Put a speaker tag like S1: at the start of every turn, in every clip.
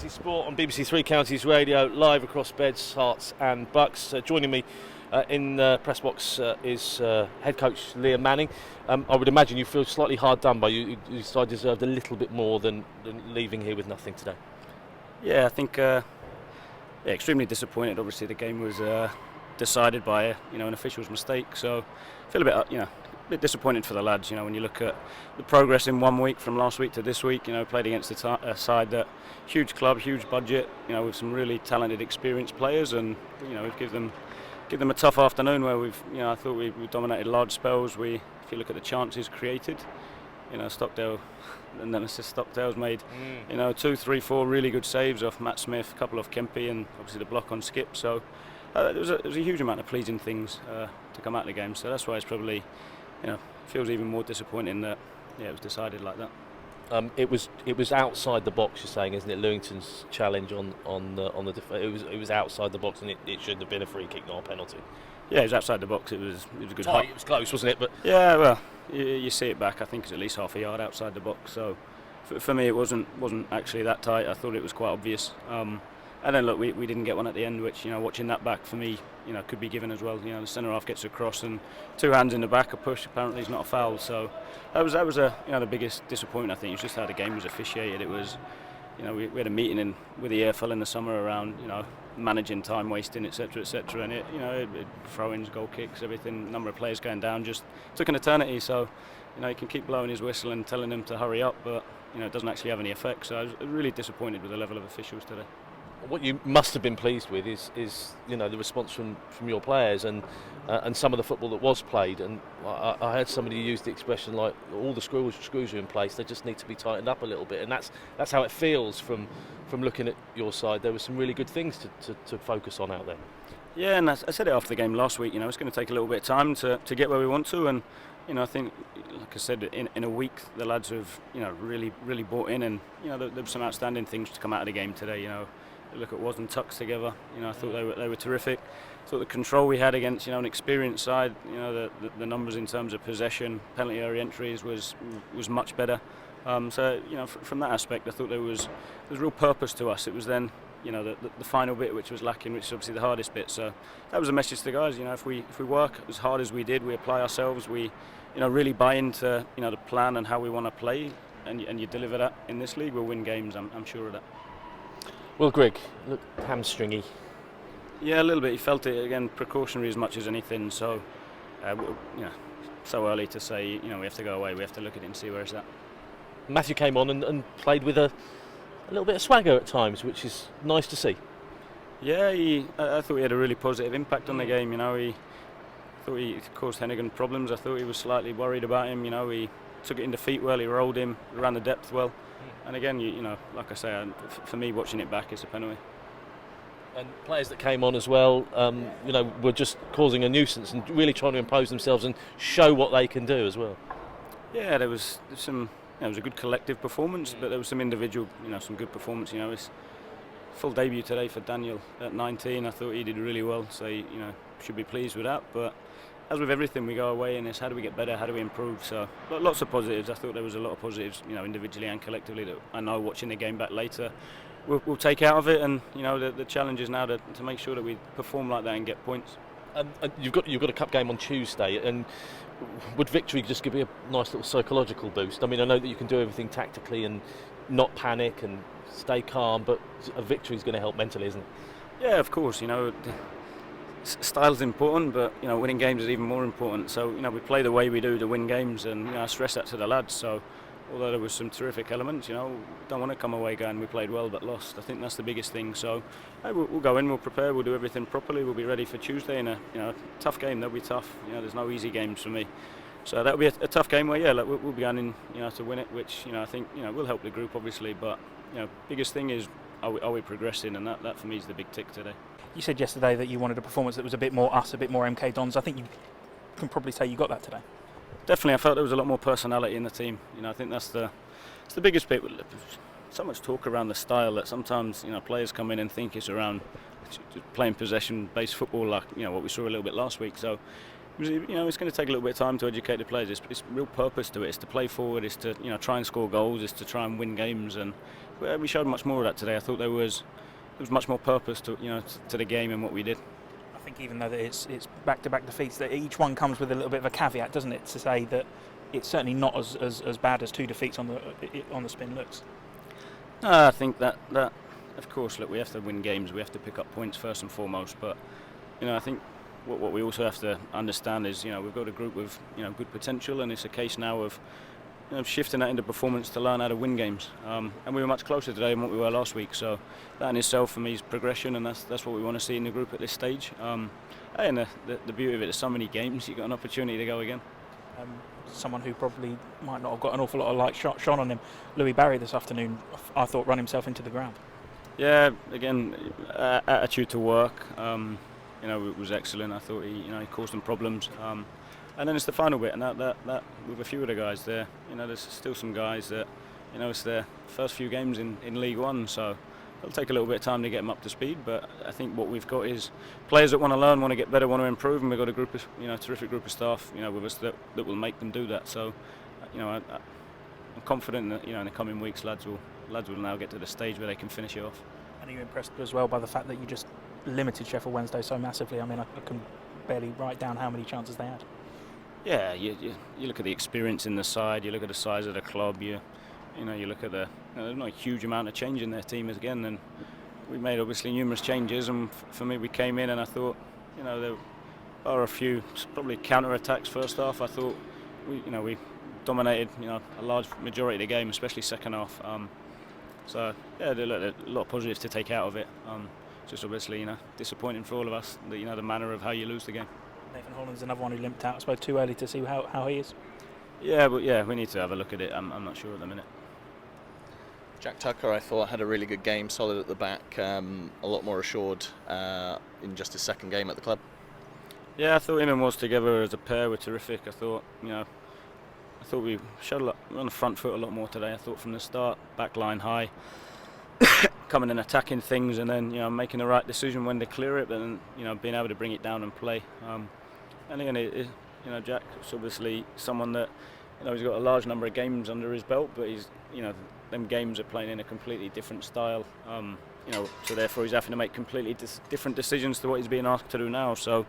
S1: Counties Sport on BBC Three Counties Radio, live across Beds, Herts and Bucks. Joining me in the press box is head coach Liam Manning. I would imagine you feel slightly hard done by. You side deserved a little bit more than leaving here with nothing today.
S2: Yeah, I think extremely disappointed. Obviously, the game was decided by an official's mistake. So I feel a bit disappointed for the lads. When you look at the progress in 1 week from last week to this week, played against a side that huge club, huge budget, with some really talented, experienced players, and we've give them a tough afternoon where I thought we dominated large spells. If you look at the chances created, Stockdale, the nemesis Stockdale's made 2, 3, 4 really good saves off Matt Smith, a couple of Kempy, and obviously the block on Skip. So there was a huge amount of pleasing things to come out of the game. So that's why it's probably feels even more disappointing that it was decided like that.
S1: It was outside the box, you're saying, isn't it? Lewington's challenge on the it was outside the box, and it should have been a free kick, not a penalty.
S2: Yeah, it was outside the box. It was a good height.
S1: It was close, wasn't it? But
S2: yeah, well, you see it back. I think it's at least half a yard outside the box. So for me, it wasn't actually that tight. I thought it was quite obvious. And then look, we didn't get one at the end, which watching that back for me, could be given as well. The centre half gets across and 2 hands in the back, a push. Apparently, is not a foul. So that was the biggest disappointment. I think it's just how the game was officiated. It was, we had a meeting with the EFL in the summer around managing time wasting, etc., and it throw-ins, goal kicks, everything. Number of players going down just took an eternity. So you can keep blowing his whistle and telling them to hurry up, but it doesn't actually have any effect. So I was really disappointed with the level of officials today.
S1: What you must have been pleased with is the response from your players and some of the football that was played. And I heard somebody use the expression like all the screws are in place. They just need to be tightened up a little bit, and that's how it feels from looking at your side. There were some really good things to focus on out there. Yeah,
S2: and I said it after the game last week. It's going to take a little bit of time to get where we want to, and I think, like I said, in a week the lads have really bought in, and there were some outstanding things to come out of the game today. Look at Was and Tucks together. I thought they were terrific. I thought the control we had against an experienced side. The numbers in terms of possession, penalty area entries was much better. So from that aspect, I thought there was real purpose to us. It was then the final bit which was lacking, which is obviously the hardest bit. So that was a message to the guys. If we work as hard as we did, we apply ourselves, we really buy into the plan and how we want to play, and you deliver that in this league, we'll win games. I'm sure of that.
S1: Well, Greg, look hamstringy.
S2: Yeah, a little bit. He felt it again, precautionary as much as anything. So, so early to say. We have to go away. We have to look at it and see where it's at.
S1: Matthew came on and played with a little bit of swagger at times, which is nice to see.
S2: Yeah, I thought he had a really positive impact on the game. He thought he caused Hennigan problems. I thought he was slightly worried about him. He took it in defeat well. He rolled him, ran the depth well. And again, like I say, for me, watching it back, it's a penalty.
S1: And players that came on as well, were just causing a nuisance and really trying to impose themselves and show what they can do as well. Yeah,
S2: there was some. It was a good collective performance, but there was some individual, some good performance. It's full debut today for Daniel at 19. I thought he did really well, so should be pleased with that. But as with everything, we go away and it's how do we get better, how do we improve. So lots of positives. I thought there was a lot of positives, individually and collectively, that I know watching the game back later we'll take out of it. And the challenge is now to make sure that we perform like that and get points.
S1: And you've got a cup game on Tuesday, and would victory just give you a nice little psychological boost? I mean, I know that you can do everything tactically and not panic and stay calm, but a victory is going to help mentally, isn't it?
S2: Yeah, of course. Style's important, but winning games is even more important. So we play the way we do to win games, and I stress that to the lads. So although there was some terrific elements, don't want to come away going we played well but lost. I think that's the biggest thing. So we'll go in, we'll prepare, we'll do everything properly. We'll be ready for Tuesday in a tough game. That'll be tough. There's no easy games for me. So that'll be a tough game where we'll be going in to win it, which I think will help the group obviously. But biggest thing is are we progressing, and that for me is the big tick today.
S3: You said yesterday that you wanted a performance that was a bit more us, a bit more MK Dons. I think you can probably say you got that today.
S2: Definitely, I felt there was a lot more personality in the team. I think it's the biggest bit. So much talk around the style that sometimes players come in and think it's around just playing possession-based football, like what we saw a little bit last week. So It's going to take a little bit of time to educate the players. It's real purpose to it. It's to play forward. It's to try and score goals. It's to try and win games. And we showed much more of that today. I thought there was much more purpose to to the game and what we did.
S3: I think even though that it's back-to-back defeats, that each one comes with a little bit of a caveat, doesn't it? To say that it's certainly not as bad as 2 defeats on the spin looks.
S2: I think that of course, look, we have to win games. We have to pick up points first and foremost. But I think what we also have to understand is we've got a group with good potential, and it's a case now of shifting that into performance to learn how to win games. And we were much closer today than what we were last week. So that in itself for me is progression, and that's what we want to see in the group at this stage. And the beauty of it is so many games, you've got an opportunity to go again.
S3: Someone who probably might not have got an awful lot of light shone on him, Louis Barry this afternoon, I thought run himself into the ground. Yeah,
S2: again, attitude to work, it was excellent. I thought he caused them problems. And then it's the final bit, and that with a few of the guys there, there's still some guys that, it's their first few games in League One, so it'll take a little bit of time to get them up to speed. But I think what we've got is players that want to learn, want to get better, want to improve, and we've got a group of, terrific group of staff, with us that will make them do that. So, I'm confident that, in the coming weeks, lads will now get to the stage where they can finish it off.
S3: And are you impressed as well by the fact that you just limited Sheffield Wednesday so massively? I mean, I can barely write down how many chances they had.
S2: Yeah, you look at the experience in the side, you look at the size of the club, you look at there's not a huge amount of change in their team again, and we made obviously numerous changes, and for me we came in and I thought, there are a few probably counter-attacks first half. I thought we dominated a large majority of the game, especially second half. So yeah, there are a lot of positives to take out of it. Just obviously disappointing for all of us, the manner of how you lose the game.
S3: Nathan Holland's another one who limped out. I suppose too early to see how he is.
S2: Yeah, but we need to have a look at it. I'm not sure at the minute.
S4: Jack Tucker, I thought, had a really good game, solid at the back, a lot more assured in just his second game at the club.
S2: Yeah, I thought him and Woz together as a pair were terrific. I thought we showed a lot on the front foot a lot more today. I thought from the start, back line high, coming and attacking things, and then making the right decision when to clear it, but then being able to bring it down and play. And again, Jack's obviously someone that he's got a large number of games under his belt, but he's them games are playing in a completely different style. So therefore he's having to make completely different decisions to what he's being asked to do now. So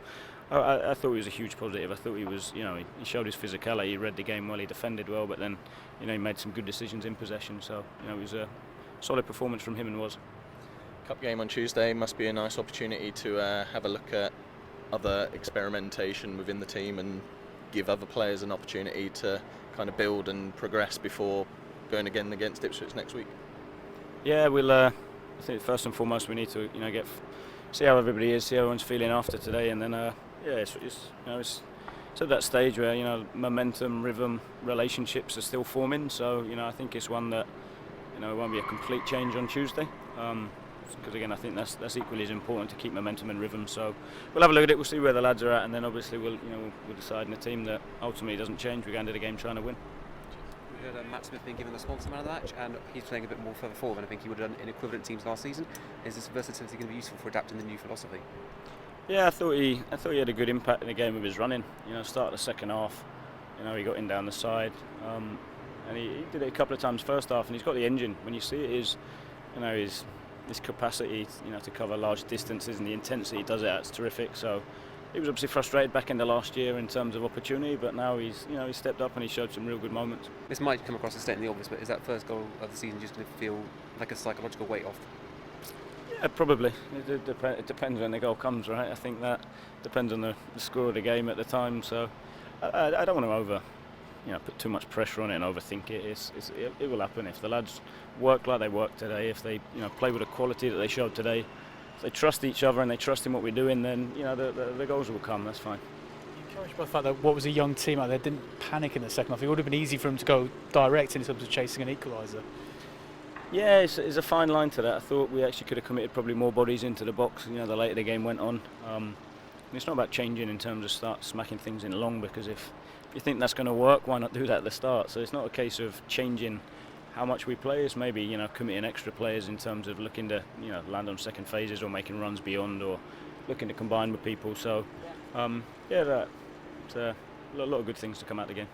S2: I thought he was a huge positive. I thought he was, he showed his physicality, he read the game well, he defended well, but then he made some good decisions in possession. So it was a solid performance from him and Woz.
S4: Cup game on Tuesday must be a nice opportunity to have a look at other experimentation within the team and give other players an opportunity to kind of build and progress before going again against Ipswich next week.
S2: Yeah, we'll. I think first and foremost we need to see how everybody is, see how everyone's feeling after today, and then it's at that stage where momentum, rhythm, relationships are still forming. So I think it's one that it won't be a complete change on Tuesday. Because again, I think that's equally as important to keep momentum and rhythm. So we'll have a look at it. We'll see where the lads are at, and then obviously we'll decide in the team that ultimately doesn't change. We go into the game trying to win.
S5: We heard Matt Smith being given the sponsor man of the match, and he's playing a bit more further forward than I think he would have done in equivalent teams last season. Is this versatility going to be useful for adapting the new philosophy?
S2: Yeah, I thought he had a good impact in the game with his running. Start the second half, he got in down the side, and he did it a couple of times first half, and he's got the engine. When you see it, his capacity, to cover large distances and the intensity he does it at is terrific. So he was obviously frustrated back in the last year in terms of opportunity, but now he's stepped up and he showed some real good moments.
S5: This might come across as stating the obvious, but is that first goal of the season just going to feel like a psychological weight off?
S2: Yeah, probably. It depends when the goal comes, right? I think that depends on the score of the game at the time. So I don't want to put too much pressure on it and overthink it. It will happen if the lads work like they work today. If they play with the quality that they showed today, if they trust each other and they trust in what we're doing, then the goals will come. That's fine.
S6: Encouraged by the fact that what was a young team out there didn't panic in the second half. It would have been easy for them to go direct in terms of chasing an equaliser.
S2: Yeah, it's a fine line to that. I thought we actually could have committed probably more bodies into the box. The later the game went on. It's not about changing in terms of start smacking things in long, because if you think that's going to work, why not do that at the start? So it's not a case of changing how much we play. It's maybe committing extra players in terms of looking to land on second phases or making runs beyond or looking to combine with people. So a lot of good things to come out of the game.